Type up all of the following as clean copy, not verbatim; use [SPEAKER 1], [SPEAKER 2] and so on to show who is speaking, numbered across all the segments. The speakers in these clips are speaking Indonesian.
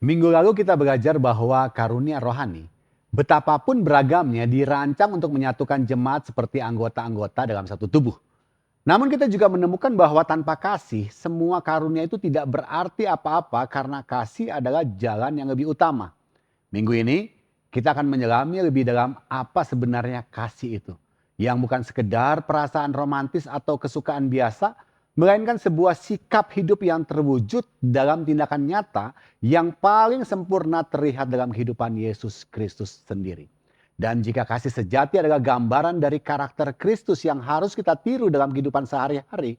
[SPEAKER 1] Minggu lalu kita belajar bahwa karunia rohani, betapapun beragamnya dirancang untuk menyatukan jemaat seperti anggota-anggota dalam satu tubuh. Namun kita juga menemukan bahwa tanpa kasih, semua karunia itu tidak berarti apa-apa karena kasih adalah jalan yang lebih utama. Minggu ini kita akan menyelami lebih dalam apa sebenarnya kasih itu. Yang bukan sekedar perasaan romantis atau kesukaan biasa, melainkan sebuah sikap hidup yang terwujud dalam tindakan nyata yang paling sempurna terlihat dalam kehidupan Yesus Kristus sendiri. Dan jika kasih sejati adalah gambaran dari karakter Kristus yang harus kita tiru dalam kehidupan sehari-hari,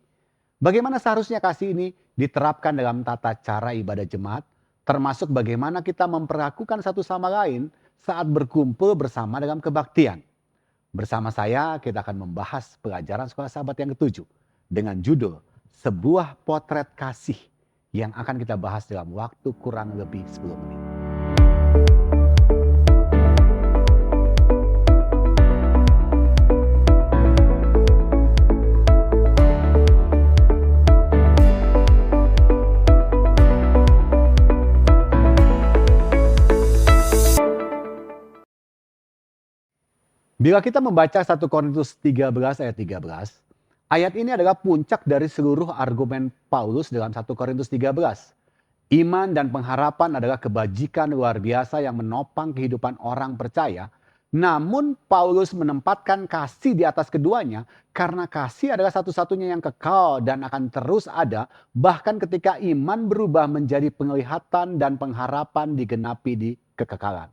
[SPEAKER 1] bagaimana seharusnya kasih ini diterapkan dalam tata cara ibadah jemaat, termasuk bagaimana kita memperlakukan satu sama lain saat berkumpul bersama dalam kebaktian. Bersama saya kita akan membahas pelajaran sekolah sahabat yang ketujuh dengan judul Sebuah Potret Kasih yang akan kita bahas dalam waktu kurang lebih 10 menit. Bila kita membaca 1 Korintus 13 ayat 13, ayat ini adalah puncak dari seluruh argumen Paulus dalam 1 Korintus 13. Iman dan pengharapan adalah kebajikan luar biasa yang menopang kehidupan orang percaya. Namun Paulus menempatkan kasih di atas keduanya karena kasih adalah satu-satunya yang kekal dan akan terus ada bahkan ketika iman berubah menjadi penglihatan dan pengharapan digenapi di kekekalan.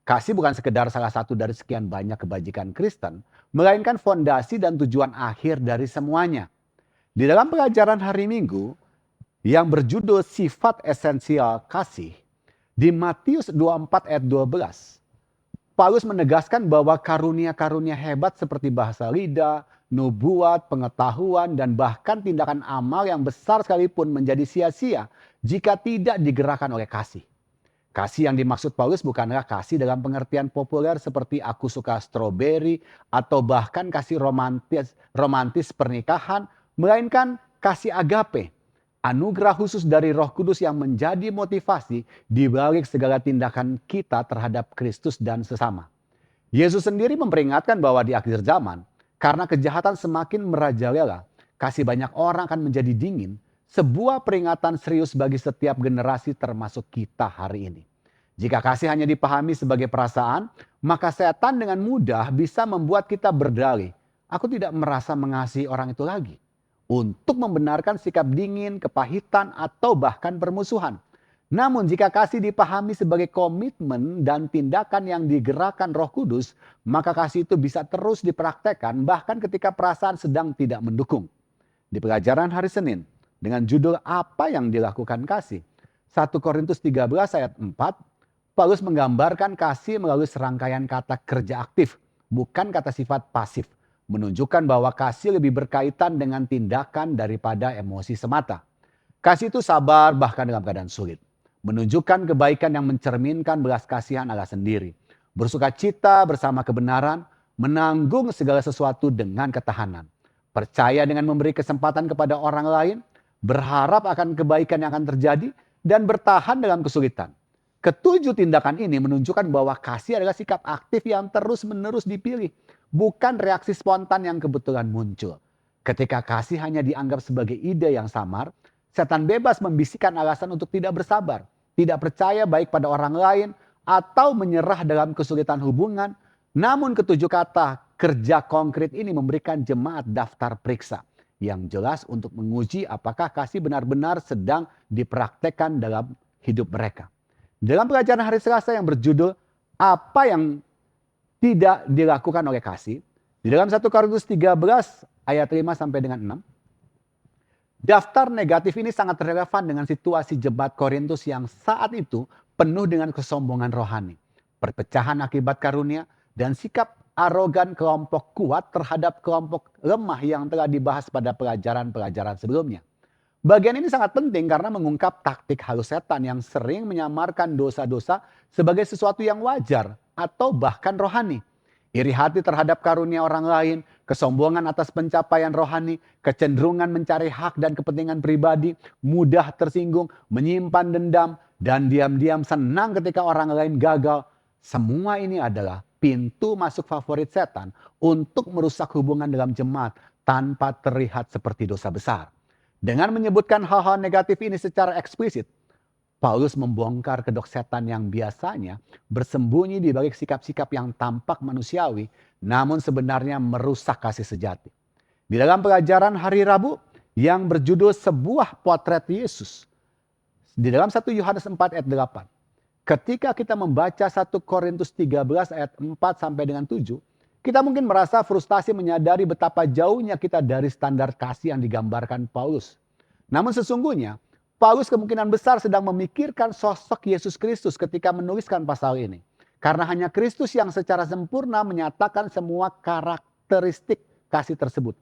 [SPEAKER 1] Kasih bukan sekedar salah satu dari sekian banyak kebajikan Kristen, melainkan fondasi dan tujuan akhir dari semuanya. Di dalam pelajaran hari Minggu yang berjudul Sifat Esensial Kasih, di Matius 24 ayat 12, Paulus menegaskan bahwa karunia-karunia hebat seperti bahasa lidah, nubuat, pengetahuan, dan bahkan tindakan amal yang besar sekalipun menjadi sia-sia jika tidak digerakkan oleh kasih. Kasih yang dimaksud Paulus bukanlah kasih dalam pengertian populer seperti aku suka stroberi atau bahkan kasih romantis pernikahan, melainkan kasih agape, anugerah khusus dari Roh Kudus yang menjadi motivasi di balik segala tindakan kita terhadap Kristus dan sesama. Yesus sendiri memperingatkan bahwa di akhir zaman, karena kejahatan semakin merajalela, kasih banyak orang akan menjadi dingin, sebuah peringatan serius bagi setiap generasi termasuk kita hari ini. Jika kasih hanya dipahami sebagai perasaan, maka setan dengan mudah bisa membuat kita berdalih. Aku tidak merasa mengasihi orang itu lagi. Untuk membenarkan sikap dingin, kepahitan, atau bahkan permusuhan. Namun jika kasih dipahami sebagai komitmen dan tindakan yang digerakkan Roh Kudus, maka kasih itu bisa terus dipraktekkan bahkan ketika perasaan sedang tidak mendukung. Di pelajaran hari Senin, dengan judul Apa yang Dilakukan Kasih, 1 Korintus 13 ayat 4, Paulus menggambarkan kasih melalui serangkaian kata kerja aktif, bukan kata sifat pasif, menunjukkan bahwa kasih lebih berkaitan dengan tindakan daripada emosi semata. Kasih itu sabar bahkan dalam keadaan sulit, menunjukkan kebaikan yang mencerminkan belas kasihan Allah sendiri, bersuka cita bersama kebenaran, menanggung segala sesuatu dengan ketahanan, percaya dengan memberi kesempatan kepada orang lain, berharap akan kebaikan yang akan terjadi, dan bertahan dalam kesulitan. Ketujuh tindakan ini menunjukkan bahwa kasih adalah sikap aktif yang terus-menerus dipilih, bukan reaksi spontan yang kebetulan muncul. Ketika kasih hanya dianggap sebagai ide yang samar, setan bebas membisikkan alasan untuk tidak bersabar, tidak percaya baik pada orang lain, atau menyerah dalam kesulitan hubungan. Namun ketujuh kata kerja konkret ini memberikan jemaat daftar periksa yang jelas untuk menguji apakah kasih benar-benar sedang dipraktekkan dalam hidup mereka. Dalam pelajaran hari Selasa yang berjudul Apa yang Tidak Dilakukan Oleh Kasih, di dalam 1 Korintus 13 ayat 5 sampai dengan 6, daftar negatif ini sangat relevan dengan situasi jemaat Korintus yang saat itu penuh dengan kesombongan rohani, perpecahan akibat karunia, dan sikap arogan kelompok kuat terhadap kelompok lemah yang telah dibahas pada pelajaran-pelajaran sebelumnya. Bagian ini sangat penting karena mengungkap taktik halus setan yang sering menyamarkan dosa-dosa sebagai sesuatu yang wajar atau bahkan rohani. Iri hati terhadap karunia orang lain, kesombongan atas pencapaian rohani, kecenderungan mencari hak dan kepentingan pribadi, mudah tersinggung, menyimpan dendam, dan diam-diam senang ketika orang lain gagal. Semua ini adalah pintu masuk favorit setan untuk merusak hubungan dalam jemaat tanpa terlihat seperti dosa besar. Dengan menyebutkan hal-hal negatif ini secara eksplisit, Paulus membongkar kedok setan yang biasanya bersembunyi di balik sikap-sikap yang tampak manusiawi, namun sebenarnya merusak kasih sejati. Di dalam pelajaran hari Rabu yang berjudul sebuah potret Yesus, di dalam 1 Yohanes 4 ayat 8, ketika kita membaca 1 Korintus 13 ayat 4 sampai dengan 7, kita mungkin merasa frustasi menyadari betapa jauhnya kita dari standar kasih yang digambarkan Paulus. Namun sesungguhnya, Paulus kemungkinan besar sedang memikirkan sosok Yesus Kristus ketika menuliskan pasal ini. Karena hanya Kristus yang secara sempurna menyatakan semua karakteristik kasih tersebut.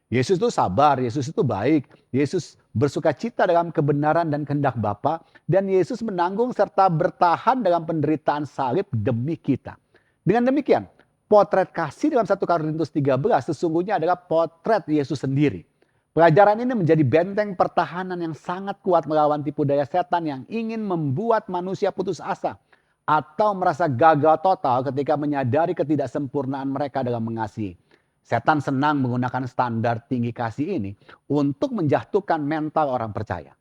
[SPEAKER 1] Yesus itu sabar, Yesus itu baik, Yesus bersuka cita dalam kebenaran dan kehendak Bapa, dan Yesus menanggung serta bertahan dalam penderitaan salib demi kita. Dengan demikian, potret kasih dalam 1 Korintus 13 sesungguhnya adalah potret Yesus sendiri. Pelajaran ini menjadi benteng pertahanan yang sangat kuat melawan tipu daya setan yang ingin membuat manusia putus asa atau merasa gagal total ketika menyadari ketidaksempurnaan mereka dalam mengasihi. Setan senang menggunakan standar tinggi kasih ini untuk menjatuhkan mental orang percaya.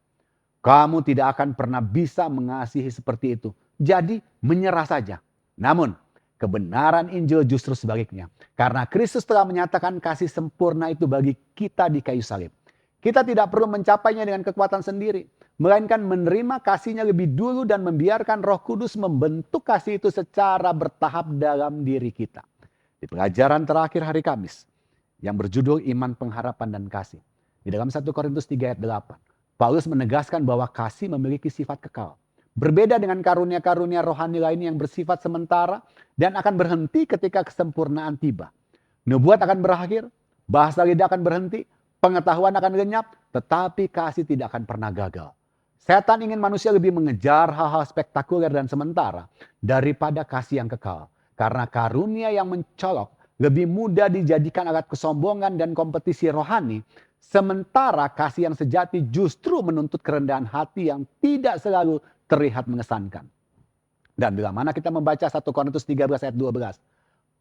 [SPEAKER 1] Kamu tidak akan pernah bisa mengasihi seperti itu, jadi menyerah saja. Namun, kebenaran Injil justru sebaliknya. Karena Kristus telah menyatakan kasih sempurna itu bagi kita di kayu salib. Kita tidak perlu mencapainya dengan kekuatan sendiri. Melainkan menerima kasihnya lebih dulu dan membiarkan Roh Kudus membentuk kasih itu secara bertahap dalam diri kita. Di pelajaran terakhir hari Kamis yang berjudul Iman, Pengharapan, dan Kasih. Di dalam 1 Korintus 3 ayat 8. Paulus menegaskan bahwa kasih memiliki sifat kekal. Berbeda dengan karunia-karunia rohani lain yang bersifat sementara dan akan berhenti ketika kesempurnaan tiba. Nubuat akan berakhir, bahasa lidah akan berhenti, pengetahuan akan lenyap, tetapi kasih tidak akan pernah gagal. Setan ingin manusia lebih mengejar hal-hal spektakuler dan sementara daripada kasih yang kekal. Karena karunia yang mencolok lebih mudah dijadikan alat kesombongan dan kompetisi rohani, sementara kasih yang sejati justru menuntut kerendahan hati yang tidak selalu terlihat mengesankan. Dan bila mana kita membaca 1 Korintus 13 ayat 12,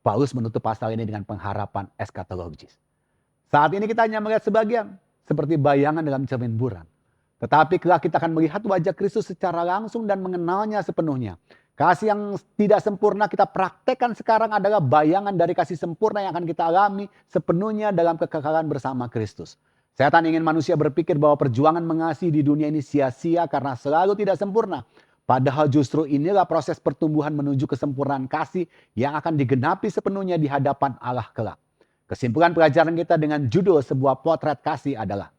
[SPEAKER 1] Paulus menutup pasal ini dengan pengharapan eskatologis. Saat ini kita hanya melihat sebagian, seperti bayangan dalam cermin buram. Tetapi kelak kita akan melihat wajah Kristus secara langsung dan mengenalnya sepenuhnya. Kasih yang tidak sempurna kita praktekkan sekarang adalah bayangan dari kasih sempurna yang akan kita alami sepenuhnya dalam kekekalan bersama Kristus. Setan ingin manusia berpikir bahwa perjuangan mengasihi di dunia ini sia-sia karena selalu tidak sempurna. Padahal justru inilah proses pertumbuhan menuju kesempurnaan kasih yang akan digenapi sepenuhnya di hadapan Allah kelak. Kesimpulan pelajaran kita dengan judul sebuah potret kasih adalah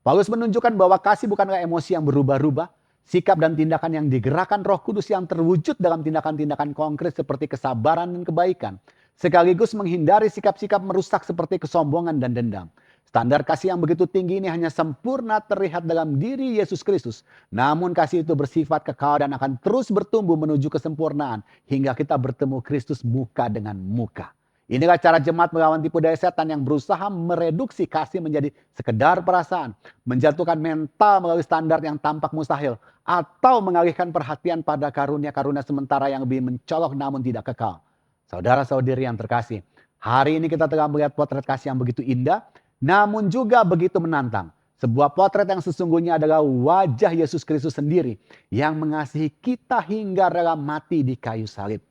[SPEAKER 1] Paulus menunjukkan bahwa kasih bukanlah emosi yang berubah-ubah, sikap dan tindakan yang digerakkan Roh Kudus yang terwujud dalam tindakan-tindakan konkret seperti kesabaran dan kebaikan, sekaligus menghindari sikap-sikap merusak seperti kesombongan dan dendam. Standar kasih yang begitu tinggi ini hanya sempurna terlihat dalam diri Yesus Kristus. Namun kasih itu bersifat kekal dan akan terus bertumbuh menuju kesempurnaan hingga kita bertemu Kristus muka dengan muka. Inilah cara jemaat melawan tipu daya setan yang berusaha mereduksi kasih menjadi sekedar perasaan, menjatuhkan mental melalui standar yang tampak mustahil, atau mengalihkan perhatian pada karunia-karunia sementara yang lebih mencolok namun tidak kekal. Saudara-saudari yang terkasih, hari ini kita telah melihat potret kasih yang begitu indah, namun juga begitu menantang. Sebuah potret yang sesungguhnya adalah wajah Yesus Kristus sendiri yang mengasihi kita hingga rela mati di kayu salib.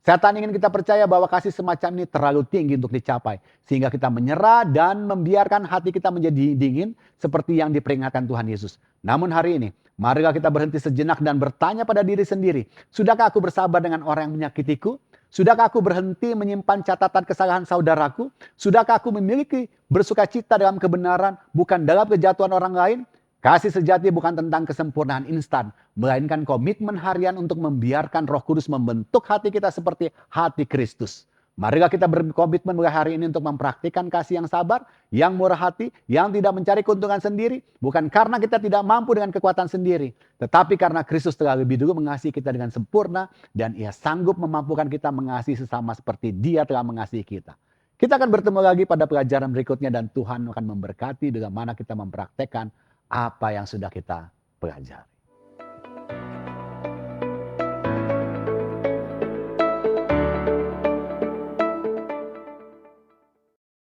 [SPEAKER 1] Setan ingin kita percaya bahwa kasih semacam ini terlalu tinggi untuk dicapai. Sehingga kita menyerah dan membiarkan hati kita menjadi dingin seperti yang diperingatkan Tuhan Yesus. Namun hari ini, marilah kita berhenti sejenak dan bertanya pada diri sendiri. Sudahkah aku bersabar dengan orang yang menyakitiku? Sudahkah aku berhenti menyimpan catatan kesalahan saudaraku? Sudahkah aku memiliki bersuka cita dalam kebenaran bukan dalam kejatuhan orang lain? Kasih sejati bukan tentang kesempurnaan instan, melainkan komitmen harian untuk membiarkan Roh Kudus membentuk hati kita seperti hati Kristus. Marilah kita berkomitmen mulai hari ini untuk mempraktikkan kasih yang sabar, yang murah hati, yang tidak mencari keuntungan sendiri, bukan karena kita tidak mampu dengan kekuatan sendiri, tetapi karena Kristus telah lebih dulu mengasihi kita dengan sempurna dan Ia sanggup memampukan kita mengasihi sesama seperti Dia telah mengasihi kita. Kita akan bertemu lagi pada pelajaran berikutnya dan Tuhan akan memberkati dengan mana kita mempraktekkan apa yang sudah kita pelajari.